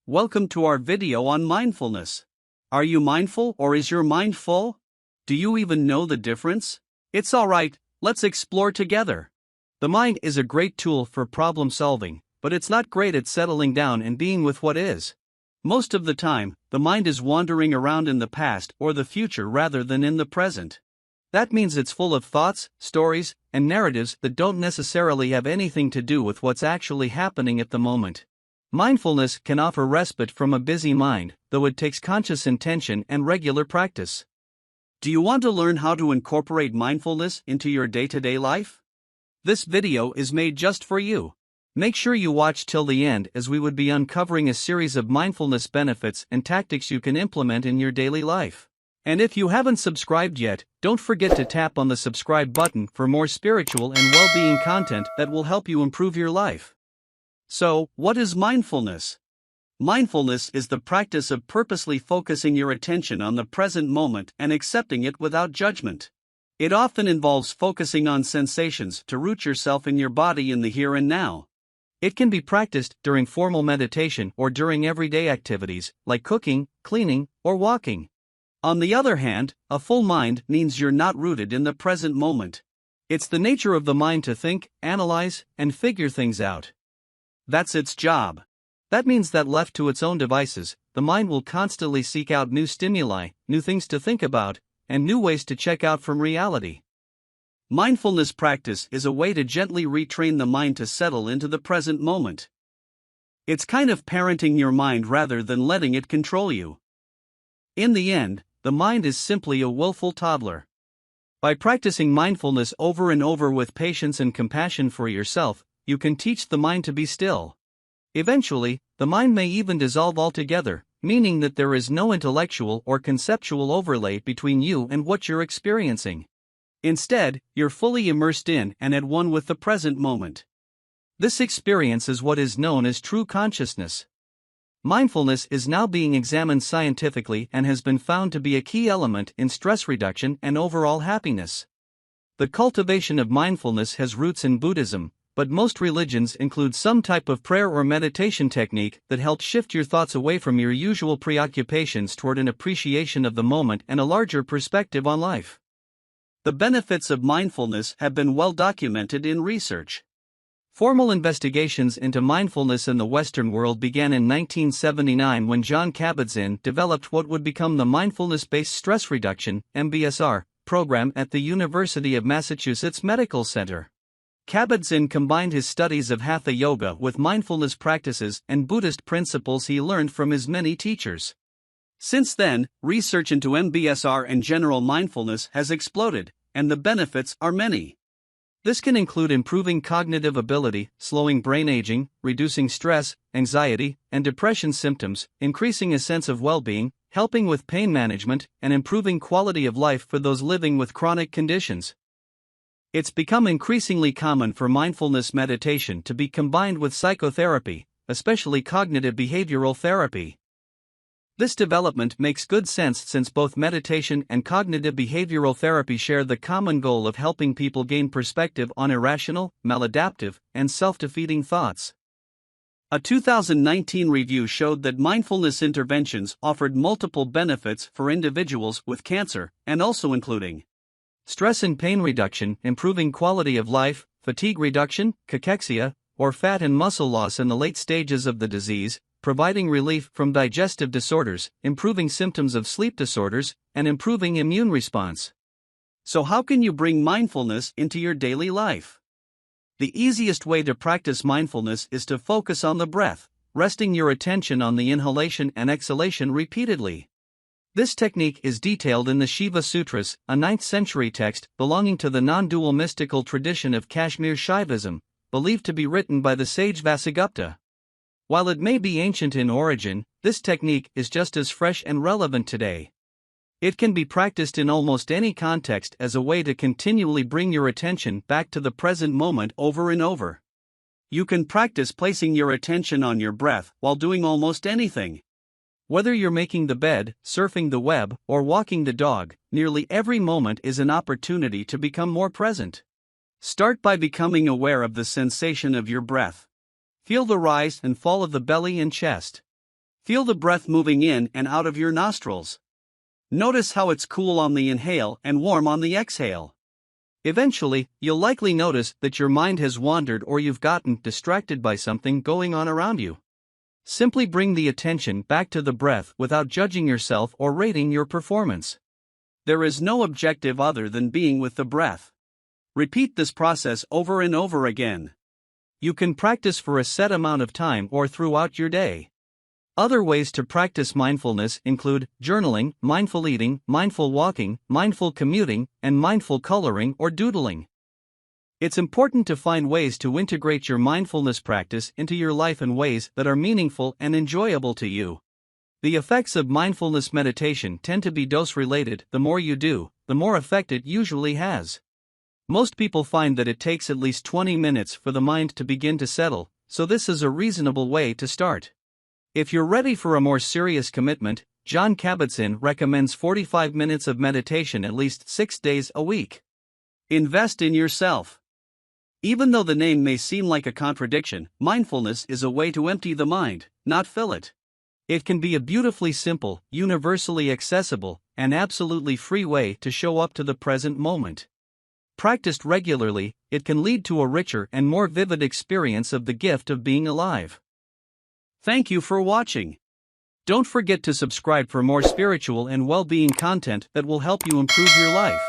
Welcome to our video on mindfulness. Are you mindful or is your mind full? Do you even know the difference? It's alright, let's explore together. The mind is a great tool for problem solving, but it's not great at settling down and being with what is. Most of the time, the mind is wandering around in the past or the future rather than in the present. That means it's full of thoughts, stories, and narratives that don't necessarily have anything to do with what's actually happening at the moment. Mindfulness can offer respite from a busy mind, though it takes conscious intention and regular practice. Do you want to learn how to incorporate mindfulness into your day-to-day life? This video is made just for you. Make sure you watch till the end, as we would be uncovering a series of mindfulness benefits and tactics you can implement in your daily life. And if you haven't subscribed yet, don't forget to tap on the subscribe button for more spiritual and well-being content that will help you improve your life. So, what is mindfulness? Mindfulness is the practice of purposely focusing your attention on the present moment and accepting it without judgment. It often involves focusing on sensations to root yourself in your body in the here and now. It can be practiced during formal meditation or during everyday activities, like cooking, cleaning, or walking. On the other hand, a full mind means you're not rooted in the present moment. It's the nature of the mind to think, analyze, and figure things out. That's its job. That means that left to its own devices, the mind will constantly seek out new stimuli, new things to think about, and new ways to check out from reality. Mindfulness practice is a way to gently retrain the mind to settle into the present moment. It's kind of parenting your mind rather than letting it control you. In the end, the mind is simply a willful toddler. By practicing mindfulness over and over with patience and compassion for yourself, you can teach the mind to be still. Eventually, the mind may even dissolve altogether, meaning that there is no intellectual or conceptual overlay between you and what you're experiencing. Instead, you're fully immersed in and at one with the present moment. This experience is what is known as true consciousness. Mindfulness is now being examined scientifically and has been found to be a key element in stress reduction and overall happiness. The cultivation of mindfulness has roots in Buddhism, but most religions include some type of prayer or meditation technique that helps shift your thoughts away from your usual preoccupations toward an appreciation of the moment and a larger perspective on life. The benefits of mindfulness have been well documented in research. Formal investigations into mindfulness in the Western world began in 1979 when John Kabat-Zinn developed what would become the Mindfulness-Based Stress Reduction (MBSR) program at the University of Massachusetts Medical Center. Kabat-Zinn combined his studies of Hatha Yoga with mindfulness practices and Buddhist principles he learned from his many teachers. Since then, research into MBSR and general mindfulness has exploded, and the benefits are many. This can include improving cognitive ability, slowing brain aging, reducing stress, anxiety, and depression symptoms, increasing a sense of well-being, helping with pain management, and improving quality of life for those living with chronic conditions. It's become increasingly common for mindfulness meditation to be combined with psychotherapy, especially cognitive behavioral therapy. This development makes good sense since both meditation and cognitive behavioral therapy share the common goal of helping people gain perspective on irrational, maladaptive, and self-defeating thoughts. A 2019 review showed that mindfulness interventions offered multiple benefits for individuals with cancer, and also including stress and pain reduction, improving quality of life, fatigue reduction, cachexia, or fat and muscle loss in the late stages of the disease, providing relief from digestive disorders, improving symptoms of sleep disorders, and improving immune response. So how can you bring mindfulness into your daily life? The easiest way to practice mindfulness is to focus on the breath, resting your attention on the inhalation and exhalation repeatedly. This technique is detailed in the Shiva Sutras, a 9th century text belonging to the non-dual mystical tradition of Kashmir Shaivism, believed to be written by the sage Vasugupta. While it may be ancient in origin, this technique is just as fresh and relevant today. It can be practiced in almost any context as a way to continually bring your attention back to the present moment over and over. You can practice placing your attention on your breath while doing almost anything. Whether you're making the bed, surfing the web, or walking the dog, nearly every moment is an opportunity to become more present. Start by becoming aware of the sensation of your breath. Feel the rise and fall of the belly and chest. Feel the breath moving in and out of your nostrils. Notice how it's cool on the inhale and warm on the exhale. Eventually, you'll likely notice that your mind has wandered or you've gotten distracted by something going on around you. Simply bring the attention back to the breath without judging yourself or rating your performance. There is no objective other than being with the breath. Repeat this process over and over again. You can practice for a set amount of time or throughout your day. Other ways to practice mindfulness include journaling, mindful eating, mindful walking, mindful commuting, and mindful coloring or doodling. It's important to find ways to integrate your mindfulness practice into your life in ways that are meaningful and enjoyable to you. The effects of mindfulness meditation tend to be dose-related. The more you do, the more effect it usually has. Most people find that it takes at least 20 minutes for the mind to begin to settle, so this is a reasonable way to start. If you're ready for a more serious commitment, Jon Kabat-Zinn recommends 45 minutes of meditation at least 6 days a week. Invest in yourself. Even though the name may seem like a contradiction, mindfulness is a way to empty the mind, not fill it. It can be a beautifully simple, universally accessible, and absolutely free way to show up to the present moment. Practiced regularly, it can lead to a richer and more vivid experience of the gift of being alive. Thank you for watching. Don't forget to subscribe for more spiritual and well-being content that will help you improve your life.